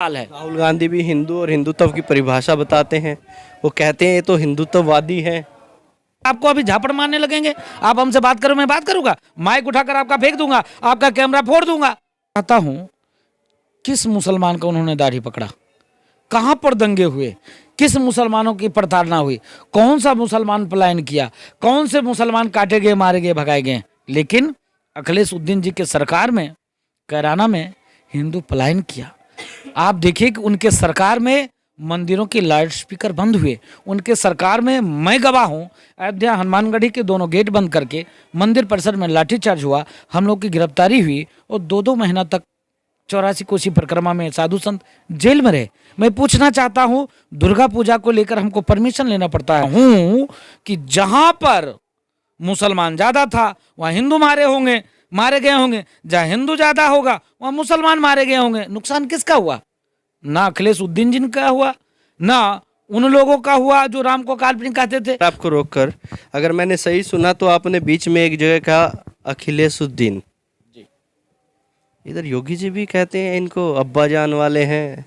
हाल है। राहुल गांधी भी हिंदू और हिंदुत्व की परिभाषा बताते हैं। वो कहते हैं ये तो हिंदुत्ववादी हैं। आपको अभी झापड़ मारने लगेंगे, आप हमसे बात करो, मैं बात करूंगा, माइक उठाकर आपका फेंक दूंगा, आपका कैमरा फोड़ दूंगा। कहता हूं किस मुसलमान का उन्होंने दाढ़ी पकड़ा, कहां पर दंगे हुए, किस मुसलमानों की प्रताड़ना हुई, कौन सा मुसलमान पलायन किया, कौन से मुसलमान काटे गए, मारे गए, भगाए गए। लेकिन अखिलेश उद्दीन जी के सरकार में, कैराना में हिंदू पलायन किया। आप देखिए कि उनके सरकार में मंदिरों के लाउड स्पीकर बंद हुए, उनके सरकार में मैं गवाह हूं, अयोध्या हनुमानगढ़ी के दोनों गेट बंद करके मंदिर परिसर में लाठीचार्ज हुआ, हम लोग की गिरफ्तारी हुई और 2-2 महीना तक 84 कोसी परिक्रमा में साधु संत जेल में रहे। मैं पूछना चाहता हूं, दुर्गा पूजा को लेकर हमको परमिशन लेना पड़ता है कि जहां पर मुसलमान ज्यादा था वहां हिंदू मारे गए होंगे, जहां हिंदू ज्यादा होगा वहां मुसलमान मारे गए होंगे। नुकसान किसका हुआ? ना अखिलेश उद्दीन जी का हुआ, ना उन लोगों का हुआ जो राम को काल्पनिक कहते थे। आपको रोककर, अगर मैंने सही सुना तो आपने बीच में एक जगह कहा अखिलेश उद्दीन जी। इधर योगी जी भी कहते हैं इनको अब्बा जान वाले हैं,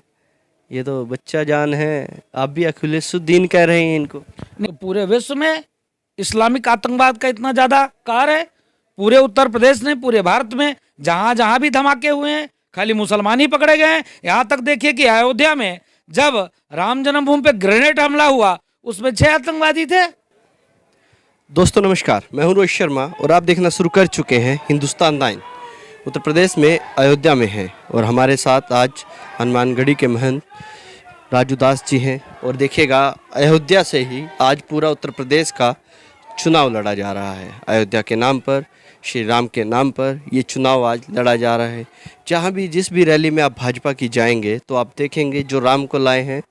ये तो बच्चा जान है। आप भी अखिलेश उद्दीन कह रहे हैं इनको। नहीं, पूरे विश्व में इस्लामिक आतंकवाद का इतना ज्यादा कहर है, पूरे उत्तर प्रदेश में, पूरे भारत में जहां जहां भी धमाके हुए हैं खाली मुसलमान ही पकड़े गए हैं। यहां तक देखिए कि अयोध्या में जब राम जन्मभूमि पे ग्रेनेड हमला हुआ उसमें 6 आतंकवादी थे। दोस्तों नमस्कार, मैं हूं रोहित शर्मा और आप देखना शुरू कर चुके हैं हिंदुस्तान 9। उत्तर प्रदेश में अयोध्या में हैं और हमारे साथ आज हनुमानगढ़ी के महंत राजू दास जी हैं। और देखिएगा, अयोध्या से ही आज पूरा उत्तर प्रदेश का चुनाव लड़ा जा रहा है। अयोध्या के नाम पर, श्री राम के नाम पर ये चुनाव आज लड़ा जा रहा है। जहाँ भी, जिस भी रैली में आप भाजपा की जाएंगे तो आप देखेंगे जो राम को लाए हैं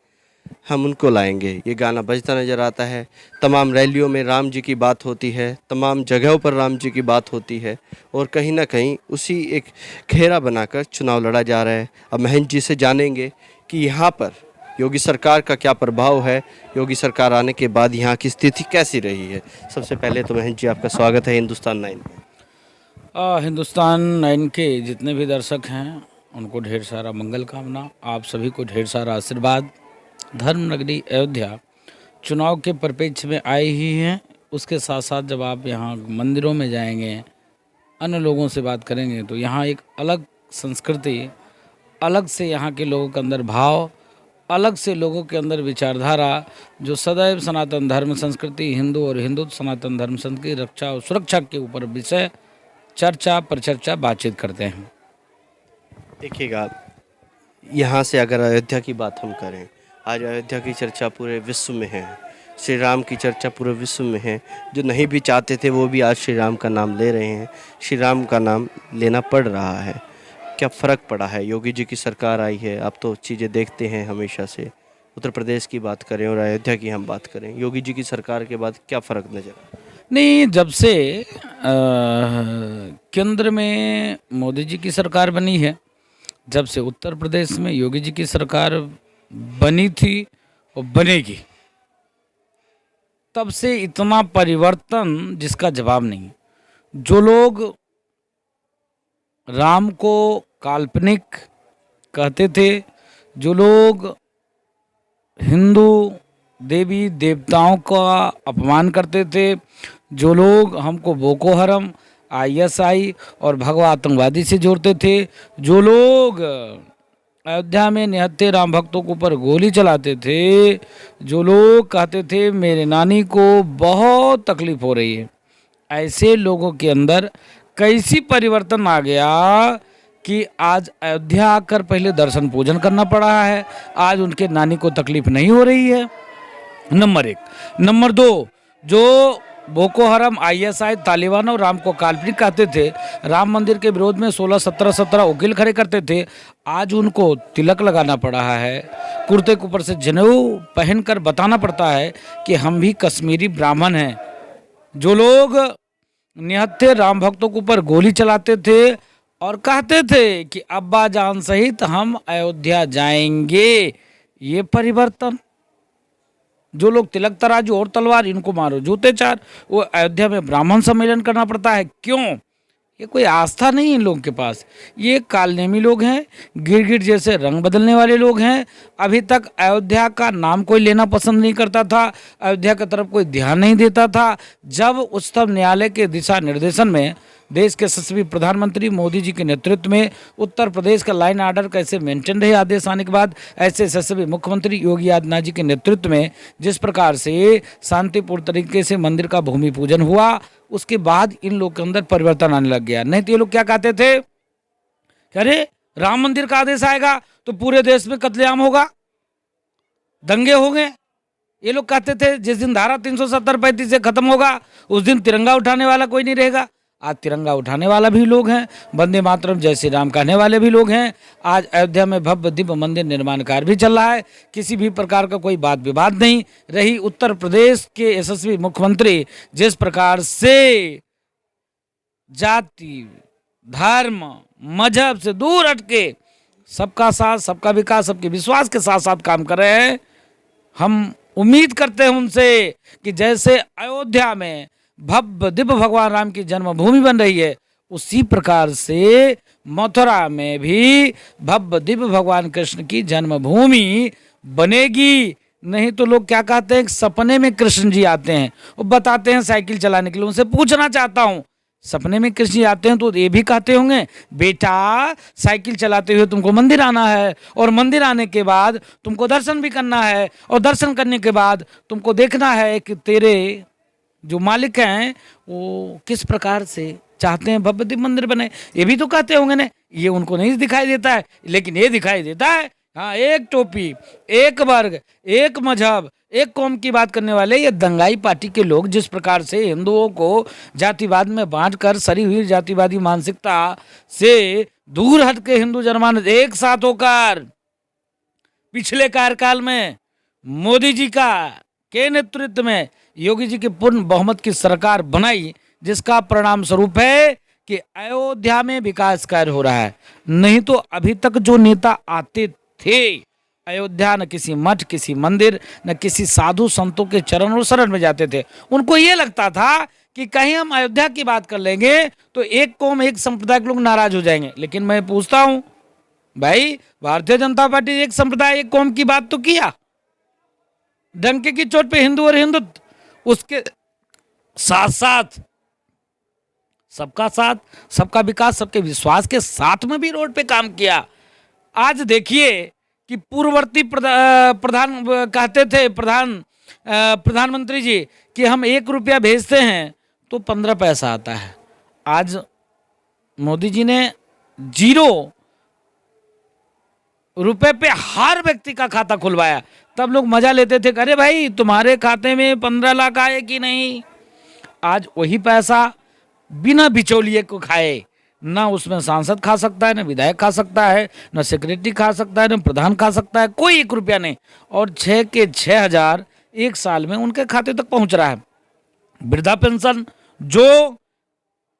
हम उनको लाएंगे, ये गाना बजता नज़र आता है। तमाम रैलियों में राम जी की बात होती है, तमाम जगहों पर राम जी की बात होती है और कहीं ना कहीं उसी एक घेरा बनाकर चुनाव लड़ा जा रहा है। अब महंत जी से जानेंगे कि यहाँ पर योगी सरकार का क्या प्रभाव है, योगी सरकार आने के बाद यहाँ की स्थिति कैसी रही है। सबसे पहले तो महंत जी आपका स्वागत है हिंदुस्तान 9 में। हिंदुस्तान 9 के जितने भी दर्शक हैं उनको ढेर सारा मंगल कामना, आप सभी को ढेर सारा आशीर्वाद। धर्म नगरी अयोध्या चुनाव के परिप्रेक्ष्य में आई ही हैं, उसके साथ साथ जब आप यहाँ मंदिरों में जाएंगे, अन्य लोगों से बात करेंगे तो यहाँ एक अलग संस्कृति, अलग से यहाँ के लोगों के अंदर भाव, अलग से लोगों के अंदर विचारधारा, जो सदैव सनातन धर्म संस्कृति, हिंदू और हिंदुत्व सनातन धर्म संस्कृति रक्षा और सुरक्षा के ऊपर विषय चर्चा परिचर्चा बातचीत करते हैं। देखिएगा, यहाँ से अगर अयोध्या की बात हम करें, आज अयोध्या की चर्चा पूरे विश्व में है, श्री राम की चर्चा पूरे विश्व में है। जो नहीं भी चाहते थे वो भी आज श्री राम का नाम ले रहे हैं, श्री राम का नाम लेना पड़ रहा है। क्या फ़र्क पड़ा है? योगी जी की सरकार आई है, आप तो चीज़ें देखते हैं हमेशा से। उत्तर प्रदेश की बात करें और अयोध्या की हम बात करें, योगी जी की सरकार के बाद क्या फ़र्क नज़र आया? नहीं, जब से केंद्र में मोदी जी की सरकार बनी है, जब से उत्तर प्रदेश में योगी जी की सरकार बनी थी और बनेगी, तब से इतना परिवर्तन जिसका जवाब नहीं। जो लोग राम को काल्पनिक कहते थे, जो लोग हिंदू देवी देवताओं का अपमान करते थे, जो लोग हमको बोको हरम, ISI और भगवा आतंकवादी से जोड़ते थे, जो लोग अयोध्या में निहत्थे राम भक्तों के ऊपर गोली चलाते थे, जो लोग कहते थे मेरे नानी को बहुत तकलीफ हो रही है, ऐसे लोगों के अंदर कैसी परिवर्तन आ गया कि आज अयोध्या आकर पहले दर्शन पूजन करना पड़ा है। आज उनके नानी को तकलीफ नहीं हो रही है, नंबर 1। नंबर 2, जो बोको हरम, ISI, तालिबान और राम को काल्पनिक कहते थे, राम मंदिर के विरोध में 16-17 वकील खड़े करते थे, आज उनको तिलक लगाना पड़ा है, कुर्ते के ऊपर से जनेऊ पहनकर बताना पड़ता है कि हम भी कश्मीरी ब्राह्मण हैं। जो लोग निहत्थे राम भक्तों के ऊपर गोली चलाते थे और कहते थे कि अब्बा जान सहित हम अयोध्या जाएंगे, ये परिवर्तन। जो लोग तिलक तराजू और तलवार, इनको मारो जूते 4, वो अयोध्या में ब्राह्मण सम्मेलन करना पड़ता है। क्यों? ये कोई आस्था नहीं है इन लोगों के पास। ये कालनेमी लोग हैं, गिरगिट जैसे रंग बदलने वाले लोग हैं। अभी तक अयोध्या का नाम कोई लेना पसंद नहीं करता था, अयोध्या की तरफ कोई ध्यान नहीं देता था। जब उच्चतम न्यायालय के दिशा निर्देशन में देश के यशस्वी प्रधानमंत्री मोदी जी के नेतृत्व में उत्तर प्रदेश का लाइन ऑर्डर कैसे मेंटेन रहे आदेश आने के बाद, ऐसे यशस्वी मुख्यमंत्री योगी आदित्यनाथ जी के नेतृत्व में जिस प्रकार से शांतिपूर्ण तरीके से मंदिर का भूमि पूजन हुआ, उसके बाद इन लोग के अंदर परिवर्तन आने लग गया। नहीं तो ये लोग क्या कहते थे कि अरे राम मंदिर का आदेश आएगा तो पूरे देश में कत्लेआम होगा, दंगे होंगे। ये लोग कहते थे जिस दिन धारा 370-35 से खत्म होगा उस दिन तिरंगा उठाने वाला कोई नहीं रहेगा। आज तिरंगा उठाने वाला भी लोग हैं, वंदे मातरम जय श्री राम कहने वाले भी लोग हैं। आज अयोध्या में भव्य दिव्य मंदिर निर्माण कार्य भी चल रहा है, किसी भी प्रकार का कोई वाद विवाद नहीं। रही उत्तर प्रदेश के यशस्वी मुख्यमंत्री जिस प्रकार से जाति, धर्म, मजहब से दूर हटके सबका साथ, सबका विकास, सबके विश्वास के साथ साथ काम कर रहे हैं, हम उम्मीद करते हैं उनसे कि जैसे अयोध्या में भव्य दिव्य भगवान राम की जन्मभूमि बन रही है, उसी प्रकार से मथुरा में भी भव्य दिव्य भगवान कृष्ण की जन्मभूमि बनेगी। नहीं तो लोग क्या कहते हैं, सपने में कृष्ण जी आते हैं और बताते हैं साइकिल चलाने के लिए। उनसे पूछना चाहता हूँ, सपने में कृष्ण जी आते हैं तो ये भी कहते होंगे बेटा साइकिल चलाते हुए तुमको मंदिर आना है, और मंदिर आने के बाद तुमको दर्शन भी करना है, और दर्शन करने के बाद तुमको देखना है कि तेरे जो मालिक हैं वो किस प्रकार से चाहते हैं भव्य दिव्य मंदिर बने। ये भी तो कहते होंगे ना। ये उनको नहीं दिखाई देता है, लेकिन ये दिखाई देता है। हाँ, एक टोपी, एक वर्ग, एक मजहब, एक कौम की बात करने वाले ये दंगाई पार्टी के लोग जिस प्रकार से हिंदुओं को जातिवाद में बांटकर सरी हुई जातिवादी मानसिकता से दूर हट के हिंदू जनमानस एक साथ होकर पिछले कार्यकाल में मोदी जी का के नेतृत्व में योगी जी की पूर्ण बहुमत की सरकार बनाई, जिसका परिणाम स्वरूप है कि अयोध्या में विकास कार्य हो रहा है। नहीं तो अभी तक जो नेता आते थे अयोध्या, न किसी मठ, किसी मंदिर, न किसी साधु संतों के चरण और शरण में जाते थे। उनको ये लगता था कि कहीं हम अयोध्या की बात कर लेंगे तो एक कौम, एक संप्रदाय के लोग नाराज हो जाएंगे। लेकिन मैं पूछता हूं भाई, भारतीय जनता पार्टी एक संप्रदाय, एक कौम की बात तो किया, डंके की चोट पे हिंदू और हिंदुत्व, उसके साथ साथ सबका साथ, सबका विकास, सबके विश्वास के साथ में भी रोड पे काम किया। आज देखिए कि पूर्ववर्ती प्रधान कहते थे प्रधानमंत्री जी कि हम 1 रुपया भेजते हैं तो 15 पैसा आता है। आज मोदी जी ने 0 रुपए पे हर व्यक्ति का खाता खुलवाया। तब लोग मजा लेते थे, अरे भाई तुम्हारे खाते में 15 लाख आए कि नहीं। आज वही पैसा बिना बिचौलिए को खाए, ना उसमें सांसद खा सकता है, ना विधायक खा सकता है, ना सेक्रेटरी खा सकता है, ना प्रधान खा सकता है, कोई 1 रुपया नहीं। और 6 के 6,000 एक साल में उनके खाते तक पहुंच रहा है। वृद्धा पेंशन जो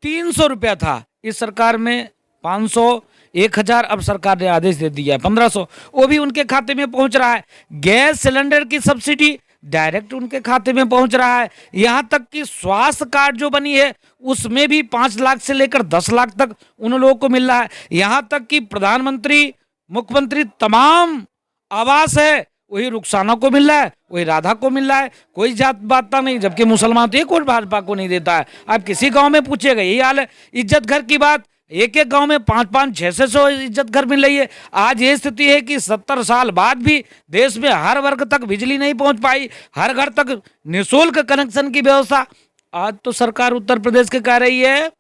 300 रुपया था, इस सरकार में 500, 1,000, अब सरकार ने आदेश दे दिया है 1500, वो भी उनके खाते में पहुंच रहा है। गैस सिलेंडर की सब्सिडी डायरेक्ट उनके खाते में पहुंच रहा है। यहां तक कि स्वास्थ्य कार्ड जो बनी है उसमें भी 5 लाख से लेकर 10 लाख तक उन लोगों को मिल रहा है। यहां तक कि प्रधानमंत्री, मुख्यमंत्री तमाम आवास है वही रुखसाना को मिल रहा है, वही राधा को मिल रहा है। कोई जात बात नहीं, जबकि मुसलमान तो एक और भाजपा को नहीं देता है। आप किसी गांव में पूछिएगा यही हाल है। इज्जत घर की बात, एक एक गांव में 5-5, 600 इज्जत घर मिल रही है। आज ये स्थिति है कि 70 साल बाद भी देश में हर वर्ग तक बिजली नहीं पहुंच पाई, हर घर तक निःशुल्क कनेक्शन की व्यवस्था। आज तो सरकार उत्तर प्रदेश के कह रही है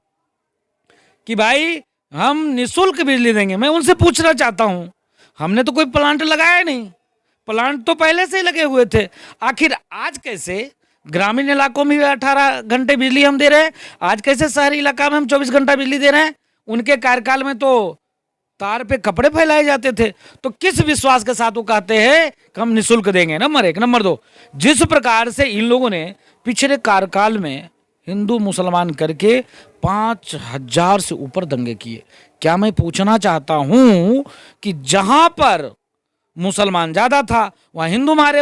कि भाई हम निःशुल्क बिजली देंगे। मैं उनसे पूछना चाहता हूं, हमने तो कोई प्लांट लगाया नहीं, प्लांट तो पहले से ही लगे हुए थे। आखिर आज कैसे ग्रामीण इलाकों में 18 घंटे बिजली हम दे रहे हैं, आज कैसे शहरी इलाका में हम 24 घंटा बिजली दे रहे हैं। उनके कार्यकाल में तो तार पे कपड़े फैलाए जाते थे। तो किस विश्वास के साथ वो कहते हैं कि हम निःशुल्क देंगे। नंबर 1। नंबर 2, जिस प्रकार से इन लोगों ने पिछले कार्यकाल में हिंदू मुसलमान करके 5,000 से ऊपर दंगे किए। क्या मैं पूछना चाहता हूं कि जहां पर मुसलमान ज्यादा था वहां हिंदू मारे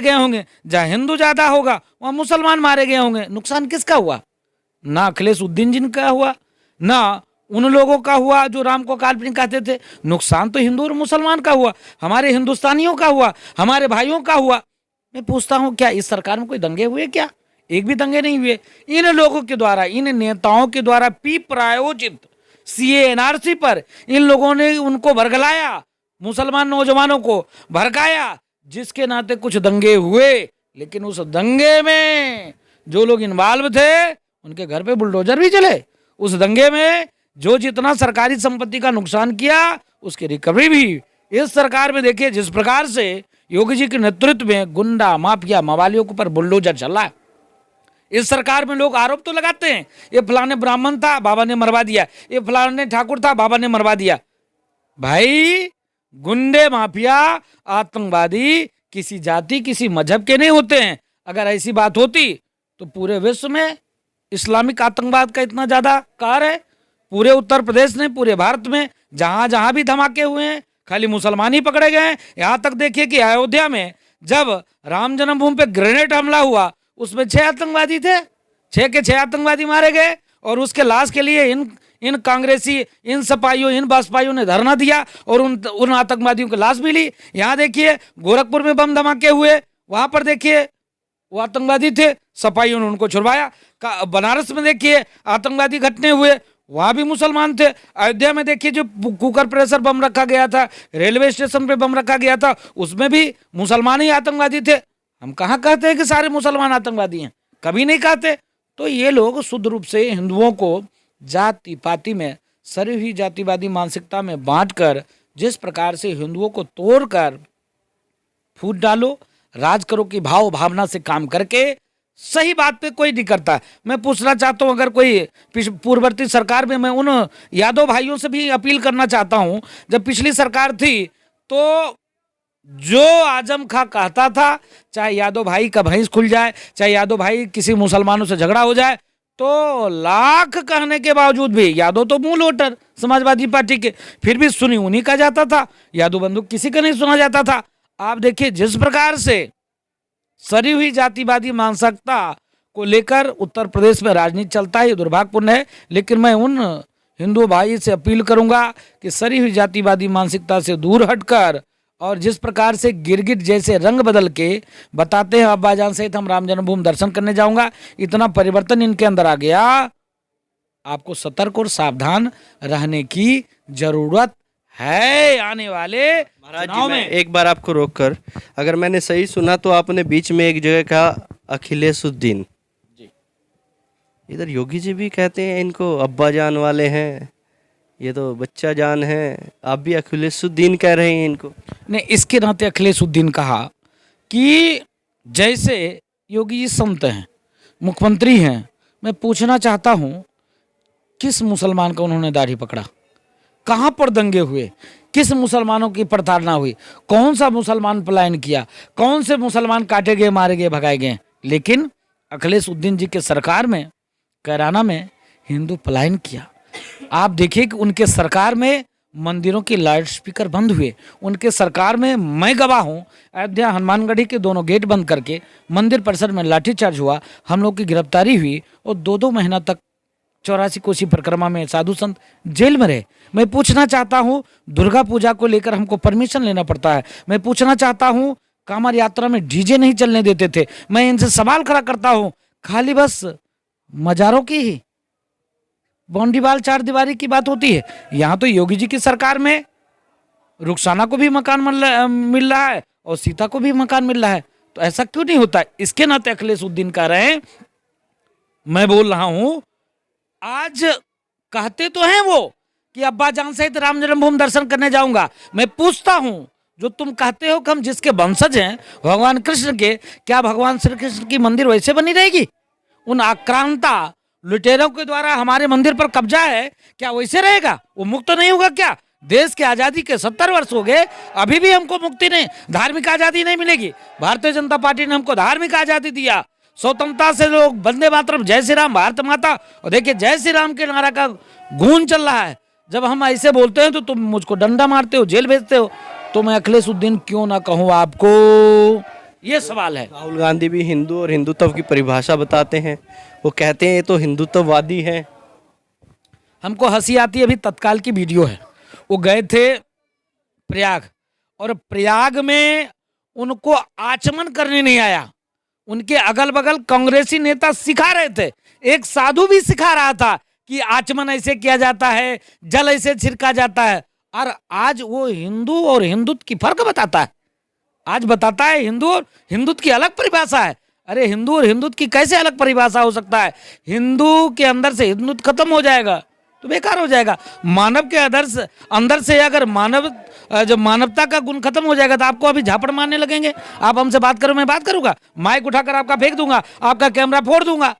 गए होंगे, जहां हिंदू ज्यादा होगा वहां मुसलमान मारे गए होंगे। नुकसान किसका हुआ? ना अखिलेश उद्दीन जी का हुआ, ना उन लोगों का हुआ जो राम को काल्पनिक कहते थे। नुकसान तो हिंदू और मुसलमान का हुआ, हमारे हिंदुस्तानियों का हुआ, हमारे भाइयों का हुआ। मैं पूछता हूं क्या इस सरकार में कोई दंगे हुए? क्या एक भी दंगे नहीं हुए। इन लोगों के द्वारा, इन नेताओं के द्वारा प्रायोजित सीए एनआरसी पर इन लोगों ने उनको भड़काया, मुसलमान नौजवानों को भड़काया, जिसके नाते कुछ दंगे हुए। लेकिन उस दंगे में जो लोग इन्वॉल्व थे उनके घर पे बुलडोजर भी चले। उस दंगे में जो जितना सरकारी संपत्ति का नुकसान किया उसकी रिकवरी भी। इस सरकार में देखिए जिस प्रकार से योगी जी के नेतृत्व में गुंडा माफिया मवालियों के ऊपर बुलडोजर चल रहा है। इस सरकार में लोग आरोप तो लगाते हैं, ये फलाने ब्राह्मण था बाबा ने मरवा दिया, ये फलाने ठाकुर था बाबा ने मरवा दिया। भाई गुंडे माफिया आतंकवादी किसी जाति किसी मजहब के नहीं होते हैं। अगर ऐसी बात होती तो पूरे विश्व में इस्लामिक आतंकवाद का इतना ज्यादा कहर है। पूरे उत्तर प्रदेश में, पूरे भारत में जहां जहां भी धमाके हुए हैं खाली मुसलमान ही पकड़े गए हैं। यहां तक देखिए कि अयोध्या में जब राम जन्मभूमि पे ग्रेनेड हमला हुआ उसमें 6 आतंकवादी थे, 6 के 6 आतंकवादी मारे गए। और उसके लाश के लिए इन कांग्रेसी, इन सपाइयों, इन बसपाइयों ने धरना दिया और उन आतंकवादियों की लाश भी ली। यहाँ देखिए गोरखपुर में बम धमाके हुए, वहां पर देखिए वो आतंकवादी थे, सपाइयों ने उनको छुड़वाया। बनारस में देखिए आतंकवादी घटने हुए, वहां भी मुसलमान थे। अयोध्या में देखिए जो कुकर प्रेशर बम रखा गया था, रेलवे स्टेशन पे बम रखा गया था, उसमें भी मुसलमान ही आतंकवादी थे। हम कहाँ कहते हैं कि सारे मुसलमान आतंकवादी हैं? कभी नहीं कहते। तो ये लोग शुद्ध रूप से हिंदुओं को जाति पाति में, सरी हुई जातिवादी मानसिकता में बांटकर जिस प्रकार से हिंदुओं को तोड़कर फूट डालो, राज करो की भाव भावना से काम करके सही बात पे कोई नहीं करता। मैं पूछना चाहता हूं, अगर कोई पूर्ववर्ती सरकार में, मैं उन यादव भाइयों से भी अपील करना चाहता हूं, जब पिछली सरकार थी तो जो आजम खां कहता था, चाहे यादव भाई का भैंस खुल जाए, चाहे यादव भाई किसी मुसलमानों से झगड़ा हो जाए, तो लाख कहने के बावजूद भी, यादव तो मूल वोटर समाजवादी पार्टी के, फिर भी सुनी उन्हीं का जाता था, यादव बंदूक किसी का नहीं सुना जाता था। आप देखिए जिस प्रकार से सरी हुई जातिवादी मानसिकता को लेकर उत्तर प्रदेश में राजनीति चलता है, ये दुर्भाग्यपूर्ण है। लेकिन मैं उन हिंदू भाई से अपील करूंगा कि सरी हुई जातिवादी मानसिकता से दूर हटकर, और जिस प्रकार से गिरगिट जैसे रंग बदल के बताते हैं अब्बाजान सहित हम राम जन्मभूमि दर्शन करने जाऊंगा, इतना परिवर्तन इनके अंदर आ गया। आपको सतर्क और सावधान रहने की जरूरत है आने वाले महाराज जी, चुनाव मैं में। एक बार आपको रोककर, अगर मैंने सही सुना तो आपने बीच में एक जगह कहा अखिलेशुद्दीन जी। इधर योगी जी भी कहते हैं इनको अब्बा जान वाले हैं, ये तो बच्चा जान है, आप भी अखिलेशुद्दीन कह रहे हैं इनको। ने इसके नाते अखिलेशुद्दीन कहा कि जैसे योगी जी संत हैं, मुख्यमंत्री हैं, मैं पूछना चाहता हूं किस मुसलमान का उन्होंने दाढ़ी पकड़ा? कहां पर दंगे हुए? किस मुसलमानों की प्रताड़ना हुई? कौन सा मुसलमान पलायन किया? कौन से मुसलमान काटे गए, मारे गए, भगाए गए? लेकिन अखिलेशुद्दीन जी के सरकार में, कैराना में हिंदू पलायन किया। आप देखिए कि उनके सरकार में मंदिरों के लाउड स्पीकर बंद हुए। उनके सरकार में मैं गवाह हूं, अयोध्या हनुमानगढ़ी के दोनों गेट बंद करके मंदिर परिसर में लाठीचार्ज हुआ, हम लोग की गिरफ्तारी हुई और 2-2 महीना तक 84 कोसी परिक्रमा में साधु संत जेल में रहे। मैं पूछना चाहता हूं, दुर्गा पूजा को लेकर हमको परमिशन लेना पड़ता है। मैं पूछना चाहता हूं, कांवड़ यात्रा में डीजे नहीं चलने देते थे। मैं इनसे सवाल खड़ा करता हूं, खाली बस मजारों की ही बाउंड्रीवाल 4 दीवारी की बात होती है। यहाँ तो योगी जी की सरकार में रुखसाना को भी मकान मिल रहा है और सीता को भी मकान मिल रहा है। तो ऐसा क्यों नहीं होता? इसके नाते अखिलेशुद्दीन कह रहे हैं, मैं बोल रहा हूं, आज कहते तो हैं वो कि अब्बा जान सहित राम जन्मभूमि दर्शन करने जाऊंगा। मैं पूछता हूं, जो तुम कहते हो कि हम जिसके वंशज हैं भगवान कृष्ण के, क्या भगवान श्री कृष्ण की मंदिर वैसे बनी रहेगी? उन आक्रांता लुटेरों के द्वारा हमारे मंदिर पर कब्जा है, क्या वैसे रहेगा? वो मुक्त नहीं होगा क्या? देश की आज़ादी के 70 वर्ष हो गए, अभी भी हमको मुक्ति नहीं, धार्मिक आज़ादी नहीं मिलेगी। भारतीय जनता पार्टी ने हमको धार्मिक आज़ादी दिया, स्वतंत्रता से लोग वंदे मातरम, जय श्री राम, भारत माता, और देखिए जय श्री राम के नारा का गूंज चल रहा है। जब हम ऐसे बोलते हैं तो तुम मुझको डंडा मारते हो, जेल भेजते हो। तो मैं अखिलेशुद्दीन क्यों ना कहूँ आपको, ये सवाल है। राहुल गांधी भी हिंदू और हिंदुत्व की परिभाषा बताते हैं, वो कहते हैं ये तो हिंदुत्ववादी हैं। हमको हंसी आती है, अभी तत्काल की वीडियो है, वो गए थे प्रयाग और प्रयाग में उनको आचमन करने नहीं आया, उनके अगल बगल कांग्रेसी नेता सिखा रहे थे, एक साधु भी सिखा रहा था कि आचमन ऐसे किया जाता है, जल ऐसे छिड़का जाता है। और आज वो हिंदू और हिंदुत्व की फर्क बताता है, आज बताता है हिंदू और हिंदुत्व की अलग परिभाषा है। अरे हिंदू और हिंदुत्व की कैसे अलग परिभाषा हो सकता है? हिंदू के अंदर से हिंदुत्व खत्म हो जाएगा तो बेकार हो जाएगा। मानव के अंदर से अगर जो मानवता का गुण खत्म हो जाएगा तो आपको अभी झापड़ मारने लगेंगे। आप हमसे बात करो, मैं बात करूंगा, माइक उठाकर आपका फेंक दूंगा, आपका कैमरा फोड़ दूंगा।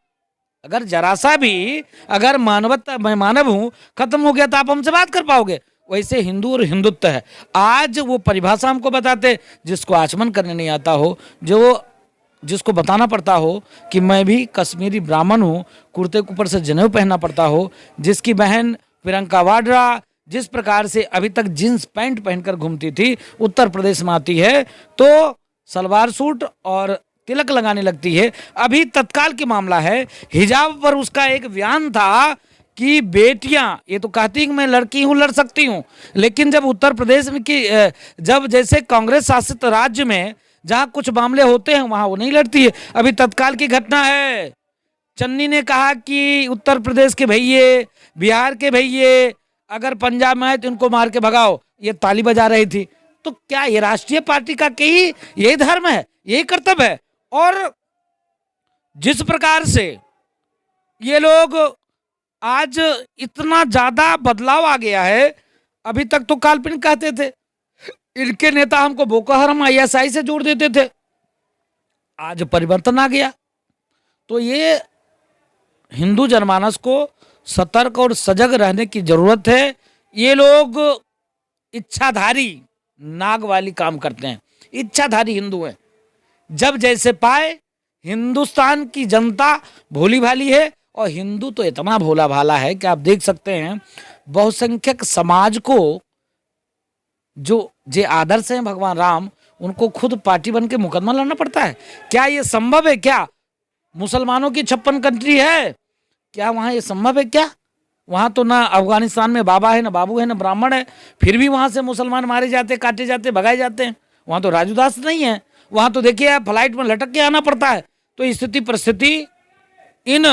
अगर जरा सा भी अगर मानवता, मैं मानव हूं, खत्म हो गया तो आप हमसे बात कर पाओगे। वैसे हिंदू और हिंदुत्व है। आज वो परिभाषा हमको बताते, जिसको आचमन करने नहीं आता हो, जिसको बताना पड़ता हो कि मैं भी कश्मीरी ब्राह्मण हूँ, कुर्ते के ऊपर से जनेऊ पहनना पड़ता हो, जिसकी बहन प्रियंका वाड्रा जिस प्रकार से अभी तक जींस पैंट पहनकर घूमती थी, उत्तर प्रदेश में आती है तो सलवार सूट और तिलक लगाने लगती है। अभी तत्काल की मामला है, हिजाब पर उसका एक बयान था कि बेटियां, ये तो कहती हैं कि मैं लड़की हूं, लड़ सकती हूं, लेकिन जब उत्तर प्रदेश में जब जैसे कांग्रेस शासित राज्य में जहां कुछ मामले होते हैं वहां वो नहीं लड़ती है। अभी तत्काल की घटना है, चन्नी ने कहा कि उत्तर प्रदेश के भैये, बिहार के भैये अगर पंजाब में आए तो इनको मार के भगाओ, ये ताली बजा रही थी। तो क्या ये राष्ट्रीय पार्टी का यही धर्म है, यही कर्तव्य है? और जिस प्रकार से ये लोग आज इतना ज्यादा बदलाव आ गया है, अभी तक तो काल्पनिक कहते थे, इनके नेता हमको बोको हराम आईएसआई से जोड़ देते थे, आज परिवर्तन आ गया। तो ये हिंदू जनमानस को सतर्क और सजग रहने की जरूरत है। ये लोग इच्छाधारी नाग वाली काम करते हैं, इच्छाधारी हिंदू हैं। जब जैसे पाए, हिंदुस्तान की जनता भोली भाली है और हिंदू तो इतना भोला भाला है कि आप देख सकते हैं बहुसंख्यक समाज को जो आदर्श हैं भगवान राम, उनको खुद पार्टी बन के मुकदमा लड़ना पड़ता है। क्या ये संभव है? क्या मुसलमानों की 56 कंट्री है, क्या वहाँ ये संभव है? क्या वहाँ तो ना अफगानिस्तान में बाबा है, ना बाबू है, ना ब्राह्मण है, फिर भी वहाँ से मुसलमान मारे जाते, काटे जाते, भगाए जाते हैं। वहाँ तो राजूदास नहीं है, वहाँ तो देखिए आप फ्लाइट में लटक के आना पड़ता है। तो स्थिति परिस्थिति इन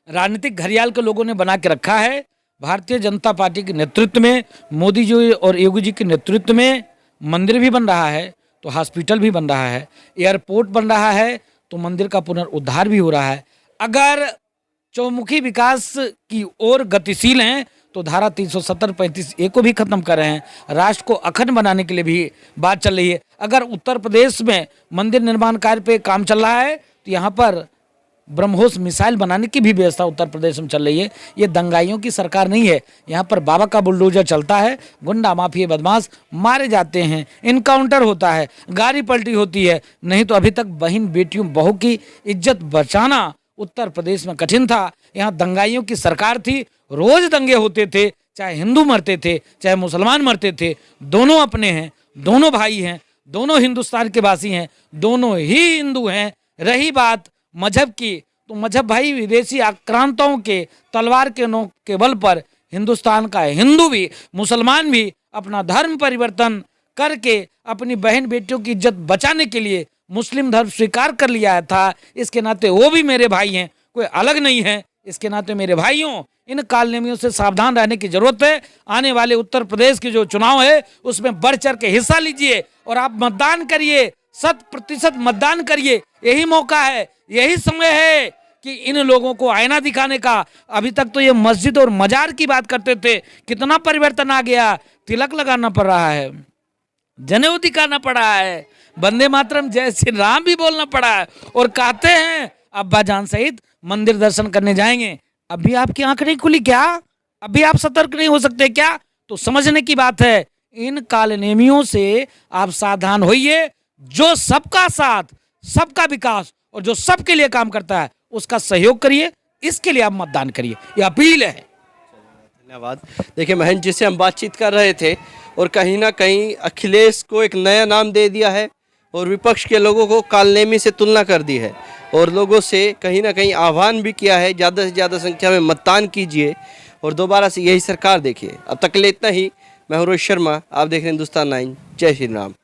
राजनीतिक घड़ियाल के लोगों ने बना के रखा है। भारतीय जनता पार्टी के नेतृत्व में, मोदी जी और योगी जी के नेतृत्व में मंदिर भी बन रहा है तो हॉस्पिटल भी बन रहा है, एयरपोर्ट बन रहा है तो मंदिर का पुनरुद्धार भी हो रहा है। अगर चौमुखी विकास की ओर गतिशील हैं तो धारा 370-35A को भी खत्म कर रहे हैं, राष्ट्र को अखंड बनाने के लिए भी बात चल रही है। अगर उत्तर प्रदेश में मंदिर निर्माण कार्य पे काम चल रहा है तो यहाँ पर ब्रह्मोस मिसाइल बनाने की भी व्यवस्था उत्तर प्रदेश में चल रही है। ये दंगाइयों की सरकार नहीं है, यहाँ पर बाबा का बुलडोजर चलता है, गुंडा माफिया बदमाश मारे जाते हैं, इनकाउंटर होता है, गाड़ी पलटी होती है। नहीं तो अभी तक बहन बेटियों बहू की इज्जत बचाना उत्तर प्रदेश में कठिन था। यहाँ दंगाइयों की सरकार थी, रोज दंगे होते थे, चाहे हिंदू मरते थे चाहे मुसलमान मरते थे, दोनों अपने हैं, दोनों भाई हैं, दोनों हिंदुस्तान के वासी हैं, दोनों ही हिंदू हैं। रही बात मजहब की, तो मजहब भाई विदेशी आक्रांताओं के तलवार के नोक के बल पर हिंदुस्तान का हिंदू भी, मुसलमान भी अपना धर्म परिवर्तन करके अपनी बहन बेटियों की इज्जत बचाने के लिए मुस्लिम धर्म स्वीकार कर लिया था। इसके नाते वो भी मेरे भाई हैं, कोई अलग नहीं है। इसके नाते मेरे भाइयों, इन कालनेमियों से सावधान रहने की जरूरत है। आने वाले उत्तर प्रदेश के जो चुनाव है उसमें बढ़ चढ़ के हिस्सा लीजिए और आप मतदान करिए, 100% मतदान करिए। यही मौका है, यही समय है कि इन लोगों को आईना दिखाने का। अभी तक तो ये मस्जिद और मजार की बात करते थे, कितना परिवर्तन आ गया। तिलक लगाना पड़ रहा है, जनेऊ दिखाना पड़ा है, वंदे मातरम जय श्री राम भी बोलना पड़ा है, और कहते हैं अब्बा जान सहित मंदिर दर्शन करने जाएंगे। अभी आपकी आंख नहीं खुली क्या? अभी आप सतर्क नहीं हो सकते क्या? तो समझने की बात है, इन कालनेमियों से आप सावधान होइए। जो सबका साथ, सबका विकास और जो सबके लिए काम करता है उसका सहयोग करिए, इसके लिए आप मतदान करिए, ये अपील है। धन्यवाद। देखिए महंत जी से हम बातचीत कर रहे थे और कहीं ना कहीं अखिलेश को एक नया नाम दे दिया है और विपक्ष के लोगों को कालनेमी से तुलना कर दी है और लोगों से कहीं ना कहीं आह्वान भी किया है ज़्यादा से ज़्यादा संख्या में मतदान कीजिए और दोबारा से यही सरकार देखिए। अब तक के लिए इतना ही। मैं हूं रोहित शर्मा, आप देख रहे हैं हिंदुस्तान 9। जय श्री राम।